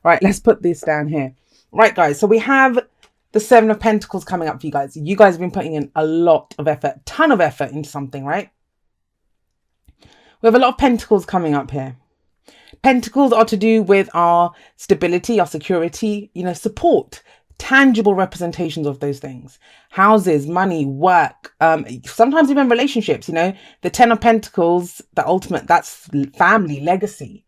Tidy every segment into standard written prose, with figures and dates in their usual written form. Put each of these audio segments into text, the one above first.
Right, let's put this down here. Right, guys, so we have the Seven of Pentacles coming up for you guys. You guys have been putting in a lot of effort, ton of effort into something, right? We have a lot of Pentacles coming up here. Pentacles are to do with our stability, our security, support, tangible representations of those things. Houses, money, work, sometimes even relationships, the Ten of Pentacles, the ultimate, that's family, legacy.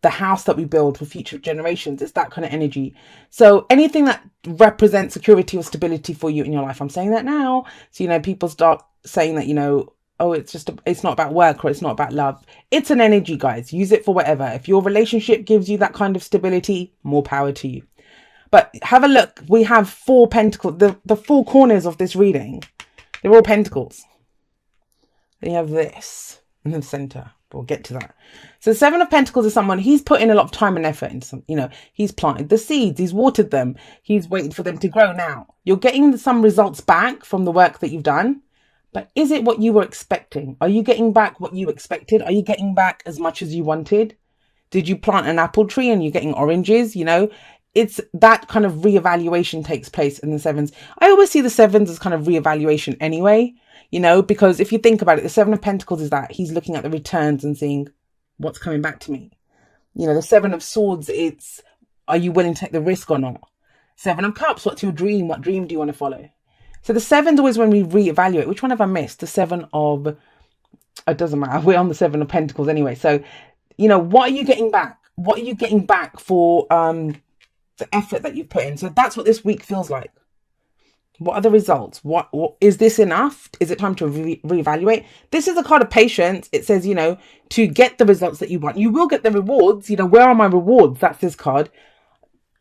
The house that we build for future generations, it's that kind of energy. So anything that represents security or stability for you in your life, I'm saying that now. So, people start saying that, oh, it's not about work or it's not about love. It's an energy, guys. Use it for whatever. If your relationship gives you that kind of stability, more power to you. But have a look. We have 4 pentacles. The 4 corners of this reading, they're all pentacles. Then you have this in the center. We'll get to that. So the 7 of Pentacles is someone, he's put in a lot of time and effort into some, he's planted the seeds, he's watered them, he's waiting for them to grow. Now, you're getting some results back from the work that you've done. But is it what you were expecting? Are you getting back what you expected? Are you getting back as much as you wanted? Did you plant an apple tree and you're getting oranges? It's that kind of reevaluation takes place in the 7s. I always see the 7s as kind of reevaluation anyway, because if you think about it, the 7 of Pentacles is that he's looking at the returns and seeing what's coming back to me. The 7 of Swords, it's, are you willing to take the risk or not? 7 of Cups, what's your dream? What dream do you want to follow? So the 7's always when we reevaluate. Which one have I missed? The 7 of, it doesn't matter. We're on the 7 of Pentacles anyway. So, what are you getting back? What are you getting back for the effort that you've put in? So that's what this week feels like. What are the results? What is this enough? Is it time to reevaluate? This is a card of patience. It says, to get the results that you want, you will get the rewards. Where are my rewards? That's this card.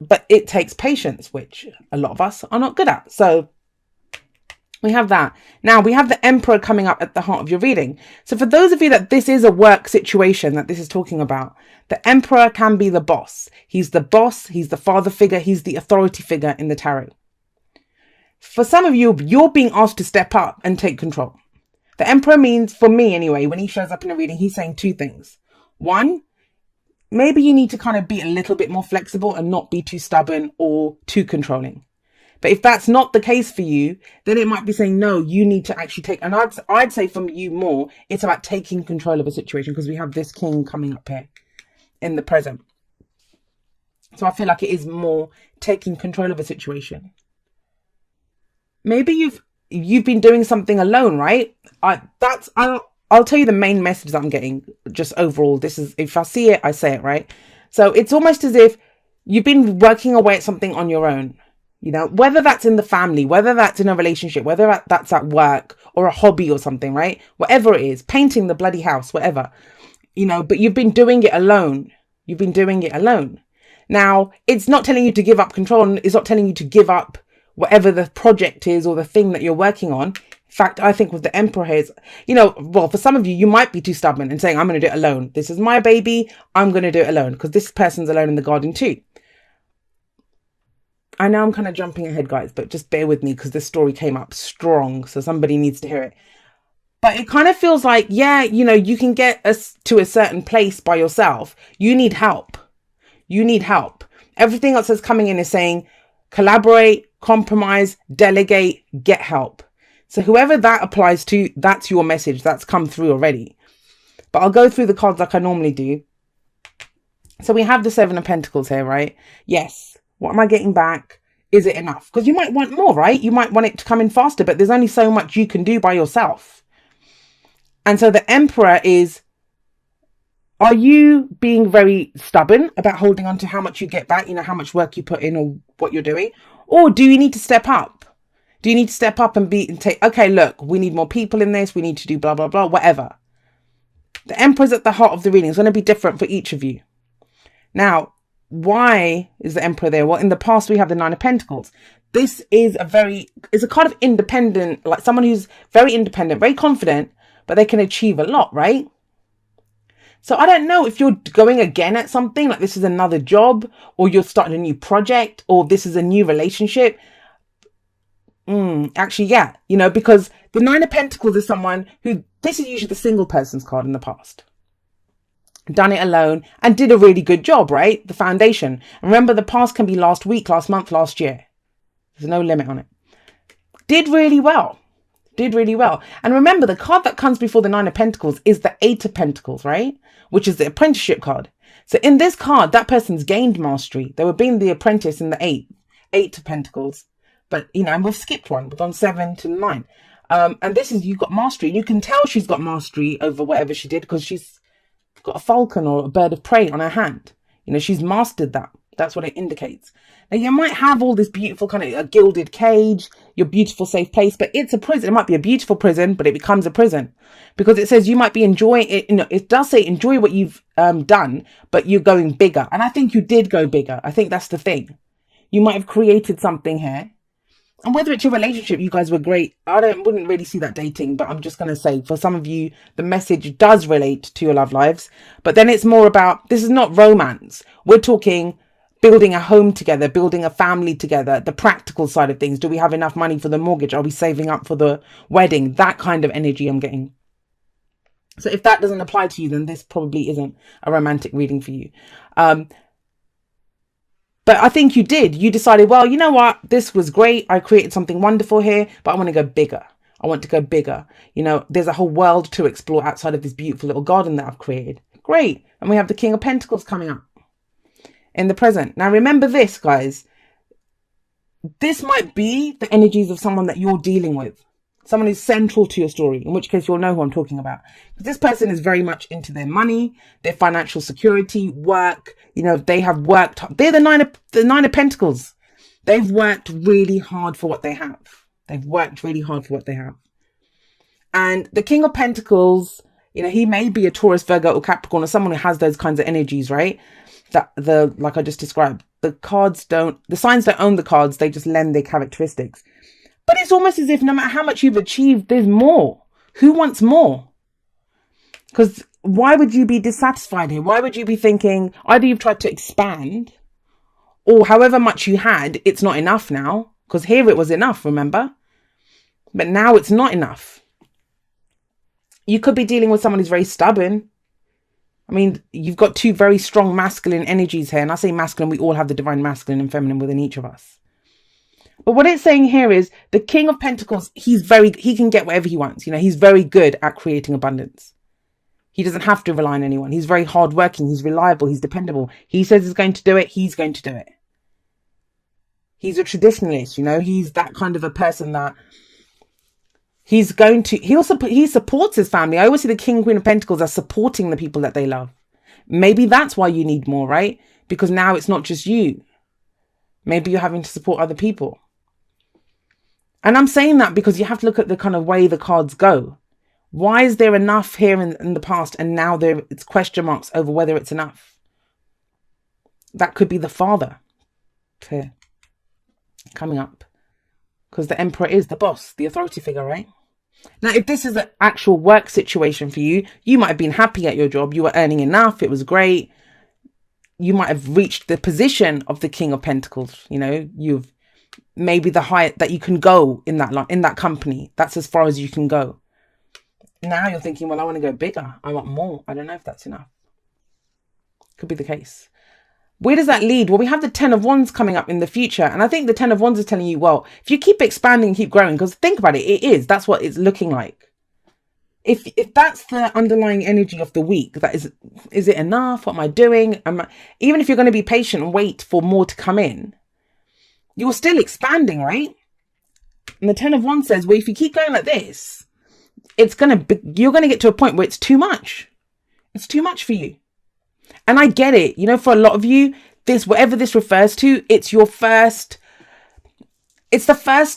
But it takes patience, which a lot of us are not good at. So we have that. Now we have the Emperor coming up at the heart of your reading. So for those of you that this is a work situation that this is talking about, the Emperor can be the boss. He's the boss. He's the father figure. He's the authority figure in the tarot. For some of you, you're being asked to step up and take control. The Emperor means, for me anyway, when he shows up in a reading, he's saying 2 things. 1, maybe you need to kind of be a little bit more flexible and not be too stubborn or too controlling. But if that's not the case for you, then it might be saying, no, you need to actually take, and I'd say from you more, it's about taking control of a situation, because we have this King coming up here in the present. So I feel like it is more taking control of a situation. Maybe you've been doing something alone, right? I'll tell you the main message that I'm getting just overall. This is, if I see it, I say it, right? So it's almost as if you've been working away at something on your own. Whether that's in the family, whether that's in a relationship, whether that's at work or a hobby or something, right? Whatever it is, painting the bloody house, whatever, but you've been doing it alone. You've been doing it alone. Now, it's not telling you to give up control. It's not telling you to give up whatever the project is or the thing that you're working on. In fact, I think with the Emperor here, well, for some of you, you might be too stubborn and saying, I'm going to do it alone. This is my baby. I'm going to do it alone, because this person's alone in the garden too. I know I'm kind of jumping ahead, guys, but just bear with me because this story came up strong. So somebody needs to hear it. But it kind of feels like, yeah, you can get us to a certain place by yourself. You need help. You need help. Everything else that's coming in is saying collaborate, compromise, delegate, get help. So whoever that applies to, that's your message. That's come through already. But I'll go through the cards like I normally do. So we have the 7 of Pentacles here, right? Yes. What am I getting back? Is it enough? Because you might want more, right? You might want it to come in faster, but there's only so much you can do by yourself. And so the Emperor is, are you being very stubborn about holding on to how much you get back, how much work you put in or what you're doing? Or do you need to step up? Do you need to step up and take, okay, look, we need more people in this. We need to do blah, blah, blah, whatever. The Emperor's at the heart of the reading. It's going to be different for each of you. Now, why is the Emperor there? Well, in the past, we have the 9 of Pentacles. This is it's a kind of independent, like someone who's very independent, very confident, but they can achieve a lot, right? So I don't know if you're going again at something, like this is another job, or you're starting a new project, or this is a new relationship. Actually, yeah, because the 9 of Pentacles is someone who, this is usually the single person's card in the past. done it alone, and did a really good job, right? The foundation. And remember, the past can be last week, last month, last year. There's no limit on it. Did really well. Did really well. And remember, the card that comes before the Nine of Pentacles is the Eight of Pentacles, right? Which is the apprenticeship card. So in this card, that person's gained mastery. They were being the apprentice in the Eight of Pentacles. But, you know, and we've skipped one. We've gone 7 to 9. And this is, you've got mastery. You can tell she's got mastery over whatever she did because she's got a falcon or a bird of prey on her hand. You know, she's mastered that. That's what it indicates. Now, you might have all this beautiful kind of a gilded cage, your beautiful safe place, but it's a prison. It might be a beautiful prison, but it becomes a prison because it says you might be enjoying it. You know, it does say enjoy what you've done, but you're going bigger. And I think you did go bigger. I think that's the thing. You might have created something here. And whether it's your relationship, you guys were great. Wouldn't really see that dating, but I'm just going to say for some of you, the message does relate to your love lives. But then it's more about, this is not romance. We're talking building a home together, building a family together, the practical side of things. Do we have enough money for the mortgage? Are we saving up for the wedding? That kind of energy I'm getting. So if that doesn't apply to you, then this probably isn't a romantic reading for you. But I think you did. You decided, well, you know what? This was great. I created something wonderful here, but I want to go bigger. I want to go bigger. You know, there's a whole world to explore outside of this beautiful little garden that I've created. Great. And we have the King of Pentacles coming up in the present. Now, remember this, guys. This might be the energies of someone that you're dealing with. Someone who's central to your story, in which case you'll know who I'm talking about. This person is very much into their money, their financial security, work. You know, they have worked. They're the nine of Pentacles. They've worked really hard for what they have. They've worked really hard for what they have. And the King of Pentacles, you know, he may be a Taurus, Virgo, or Capricorn, or someone who has those kinds of energies, right? That like I just described, the signs don't own the cards. They just lend their characteristics. But it's almost as if no matter how much you've achieved, there's more. Who wants more? Because why would you be dissatisfied here? Why would you be thinking either you've tried to expand or however much you had, it's not enough now? Because here it was enough, remember? But now it's not enough. You could be dealing with someone who's very stubborn. I mean, you've got two very strong masculine energies here. And I say masculine, we all have the divine masculine and feminine within each of us. But what it's saying here is the King of Pentacles, he can get whatever he wants. You know, he's very good at creating abundance. He doesn't have to rely on anyone. He's very hardworking. He's reliable. He's dependable. He says he's going to do it. He's going to do it. He's a traditionalist. You know, he's that kind of a person that he supports his family. I always see the King, Queen of Pentacles as supporting the people that they love. Maybe that's why you need more, right? Because now it's not just you. Maybe you're having to support other people. And I'm saying that because you have to look at the kind of way the cards go. Why is there enough here in the past and now it's question marks over whether it's enough? That could be the father here coming up. Because the Emperor is the boss, the authority figure, right? Now, if this is an actual work situation for you, you might have been happy at your job. You were earning enough. It was great. You might have reached the position of the King of Pentacles. You know, you've maybe the height that you can go in that company. That's as far as you can go. Now you're thinking, well, I want to go bigger. I want more. I don't know if that's enough. Could be the case. Where does that lead? Well, we have the 10 of Wands coming up in the future. And I think the 10 of Wands is telling you, well, if you keep expanding, keep growing, because think about it, that's what it's looking like. If that's the underlying energy of the week, that is it enough? What am I doing? Even if you're going to be patient and wait for more to come in, you're still expanding, right? And the 10 of Wands says, well, if you keep going like this, you're going to get to a point where it's too much. It's too much for you. And I get it. You know, for a lot of you, whatever this refers to, it's the first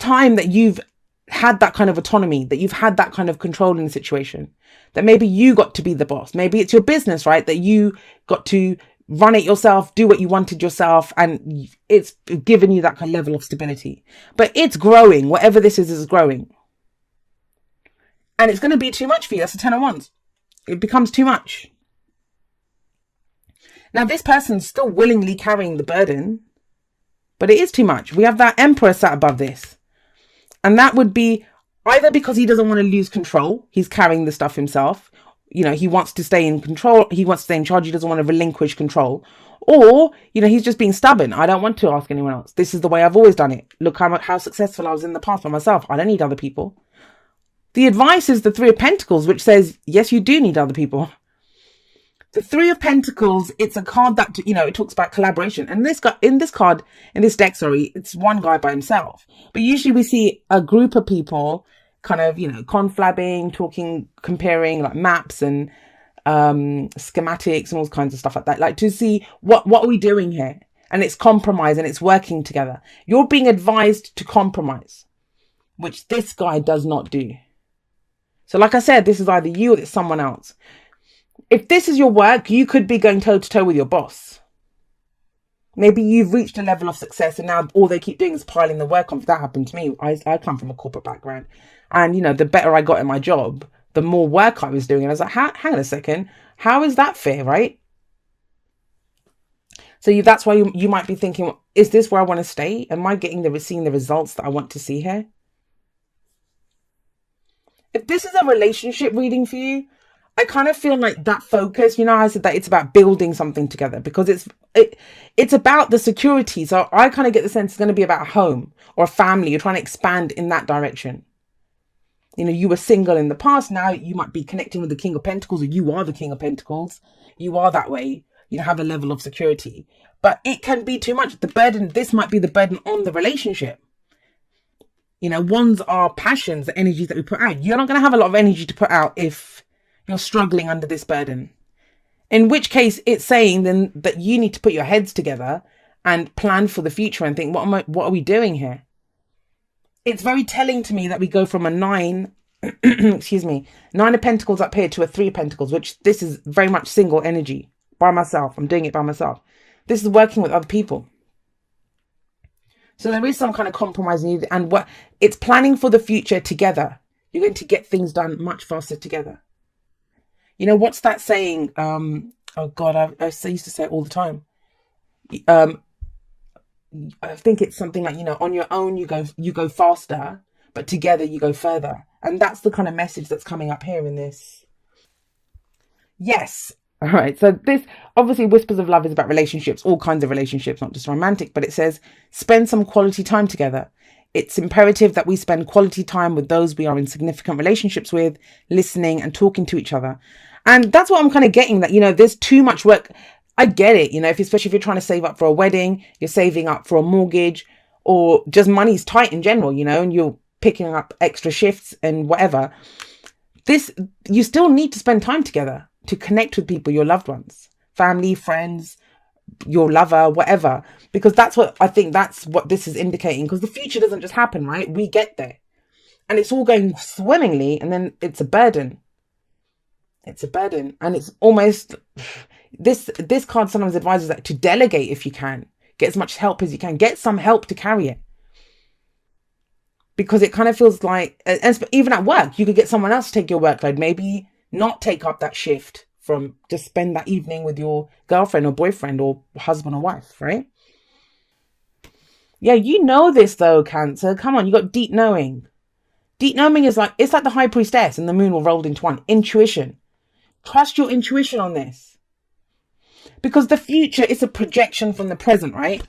time that you've had that kind of autonomy, that you've had that kind of control in the situation, that maybe you got to be the boss. Maybe it's your business, right? That you got to run it yourself, do what you wanted yourself. And it's given you that kind of level of stability, but it's growing. Whatever this is growing. And it's going to be too much for you. That's the 10 of Wands. It becomes too much. Now, this person's still willingly carrying the burden, but it is too much. We have that Emperor sat above this. And that would be either because he doesn't want to lose control, he's carrying the stuff himself, he wants to stay in control. He wants to stay in charge. He doesn't want to relinquish control. Or, he's just being stubborn. I don't want to ask anyone else. This is the way I've always done it. Look how successful I was in the past for myself. I don't need other people. The advice is the Three of Pentacles, which says, yes, you do need other people. The Three of Pentacles, it's a card that, it talks about collaboration. And in this deck, it's one guy by himself. But usually we see a group of people kind of, conflabbing, talking, comparing like maps and schematics and all kinds of stuff like that. Like to see what are we doing here? And it's compromise and it's working together. You're being advised to compromise, which this guy does not do. So like I said, this is either you or it's someone else. If this is your work, you could be going toe to toe with your boss. Maybe you've reached a level of success and now all they keep doing is piling the work on. That happened to me. I come from a corporate background. And, the better I got at my job, the more work I was doing. And I was like, hang on a second. How is that fair, right? So that's why you might be thinking, is this where I want to stay? Am I seeing the results that I want to see here? If this is a relationship reading for you, I kind of feel like that focus, I said that it's about building something together because it's about the security. So I kind of get the sense it's going to be about a home or a family. You're trying to expand in that direction. You were single in the past. Now you might be connecting with the King of Pentacles, or you are the King of Pentacles. You are that way. You have a level of security, but it can be too much. This might be the burden on the relationship. Ones are passions, the energies that we put out. You're not going to have a lot of energy to put out if you're struggling under this burden. In which case it's saying then that you need to put your heads together and plan for the future and think, what are we doing here? It's very telling to me that we go from a 9 of Pentacles up here to a 3 of Pentacles, which this is very much single energy by myself. I'm doing it by myself. This is working with other people. So there is some kind of compromise needed, and it's planning for the future together. You're going to get things done much faster together. What's that saying? Oh God, I used to say it all the time. I think it's something like, on your own you go faster, but together you go further. And that's the kind of message that's coming up here in this. Yes. All right. So this obviously Whispers of Love is about relationships, all kinds of relationships, not just romantic, but it says spend some quality time together. It's imperative that we spend quality time with those we are in significant relationships with, listening and talking to each other. And that's what I'm kind of getting, that, there's too much work. I get it, especially if you're trying to save up for a wedding, you're saving up for a mortgage, or just money's tight in general, and you're picking up extra shifts and whatever. You still need to spend time together to connect with people, your loved ones, family, friends, your lover, whatever, because that's what this is indicating, because the future doesn't just happen, right? We get there and it's all going swimmingly, and then it's a burden. It's a burden, and it's almost... This card sometimes advises that to delegate if you can. Get as much help as you can. Get some help to carry it. Because it kind of feels like, and even at work, you could get someone else to take your workload. Maybe not take up that shift from just spend that evening with your girlfriend or boyfriend or husband or wife, right? Yeah, this though, Cancer. Come on, you got deep knowing. Deep knowing is it's like the High Priestess and the moon were rolled into one. Intuition. Trust your intuition on this. Because the future is a projection from the present, right?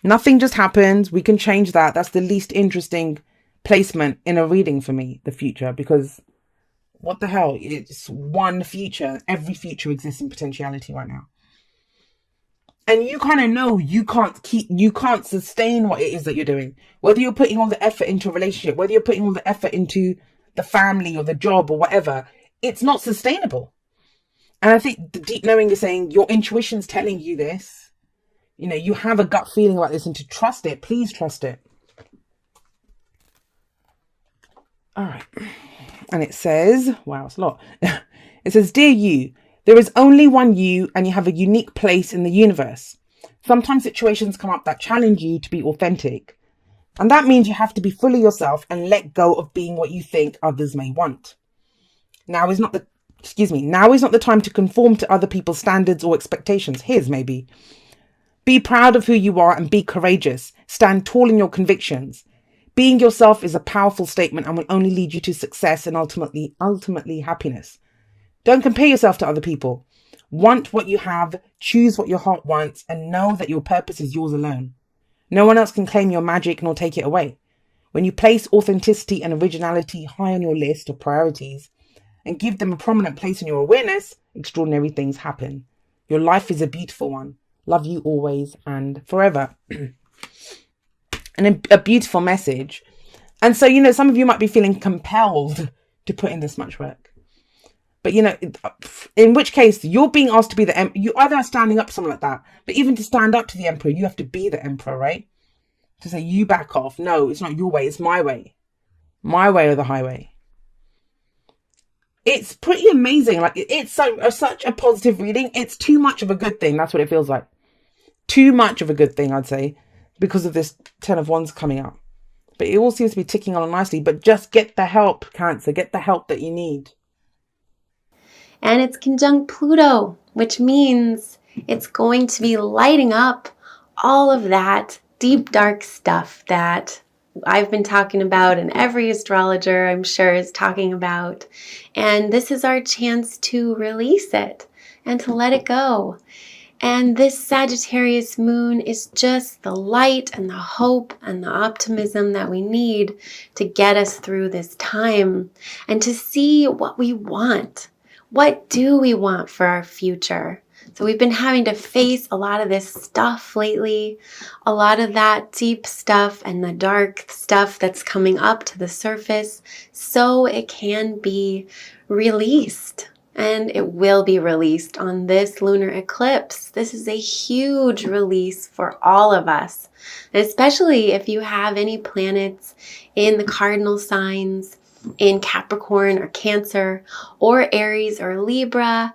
Nothing just happens. We can change that. That's the least interesting placement in a reading for me, the future. Because what the hell? It's one future. Every future exists in potentiality right now. And you kind of know you can't sustain what it is that you're doing. Whether you're putting all the effort into a relationship, whether you're putting all the effort into the family or the job or whatever, it's not sustainable. And I think the deep knowing is saying your intuition's telling you this. You have a gut feeling about this, and to trust it, please trust it. All right. And it says, wow, it's a lot. It says, dear you, there is only one you, and you have a unique place in the universe. Sometimes situations come up that challenge you to be authentic. And that means you have to be fully yourself and let go of being what you think others may want. Now is not the time to conform to other people's standards or expectations. His, maybe. Be proud of who you are and be courageous. Stand tall in your convictions. Being yourself is a powerful statement and will only lead you to success and ultimately happiness. Don't compare yourself to other people. Want what you have, choose what your heart wants, and know that your purpose is yours alone. No one else can claim your magic nor take it away. When you place authenticity and originality high on your list of priorities and give them a prominent place in your awareness, extraordinary things happen. Your life is a beautiful one. Love you always and forever. And a beautiful message. And so, some of you might be feeling compelled to put in this much work. But, in which case you're being asked to be the emperor. You either are standing up to something like that, but even to stand up to the emperor, you have to be the emperor, right? To say, you back off. No, it's not your way. It's my way. My way or the highway. It's pretty amazing. Like, it's such a positive reading. It's too much of a good thing. That's what it feels like. Too much of a good thing, I'd say, because of this 10 of Wands coming up. But it all seems to be ticking on nicely. But just get the help, Cancer. Get the help that you need. And it's conjunct Pluto, which means it's going to be lighting up all of that deep, dark stuff that I've been talking about, and every astrologer, I'm sure, is talking about. And this is our chance to release it and to let it go. And this Sagittarius moon is just the light and the hope and the optimism that we need to get us through this time and to see what we want. What do we want for our future? So we've been having to face a lot of this stuff lately, a lot of that deep stuff and the dark stuff that's coming up to the surface so it can be released. And it will be released on this lunar eclipse. This is a huge release for all of us, especially if you have any planets in the cardinal signs, in Capricorn or Cancer or Aries or Libra.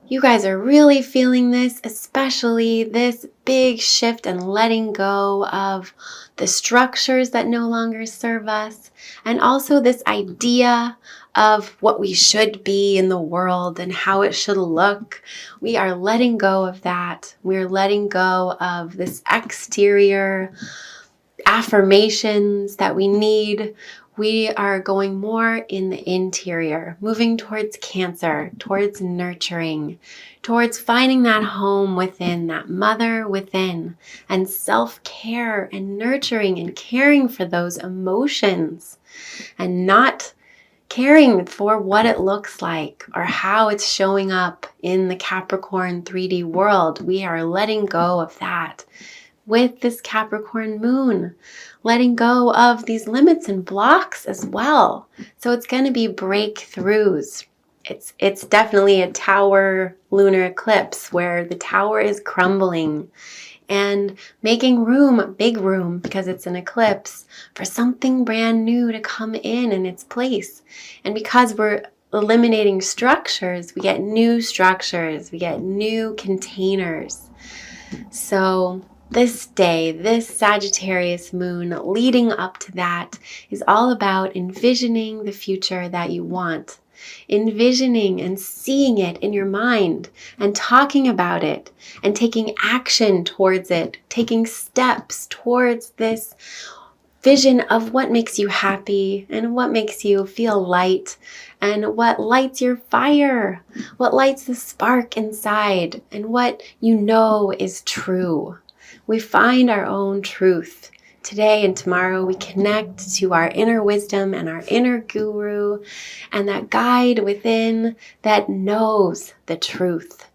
You guys are really feeling this, especially this big shift and letting go of the structures that no longer serve us, and also this idea of what we should be in the world and how it should look. We are letting go of that. We're letting go of this exterior affirmations that we need. We are going more in the interior, moving towards Cancer, towards nurturing, towards finding that home within, that mother within, and self-care and nurturing and caring for those emotions and not caring for what it looks like or how it's showing up in the Capricorn 3D world. We are letting go of that with this Capricorn moon, letting go of these limits and blocks as well. So it's going to be breakthroughs. It's definitely a tower lunar eclipse where the tower is crumbling and making room, big room, because it's an eclipse, for something brand new to come in its place. And because we're eliminating structures, we get new structures, we get new containers. So this day, this Sagittarius moon leading up to that is all about envisioning the future that you want. Envisioning and seeing it in your mind and talking about it and taking action towards it, taking steps towards this vision of what makes you happy and what makes you feel light and what lights your fire, what lights the spark inside, and what you know is true. We find our own truth. Today and tomorrow we connect to our inner wisdom and our inner guru and that guide within that knows the truth.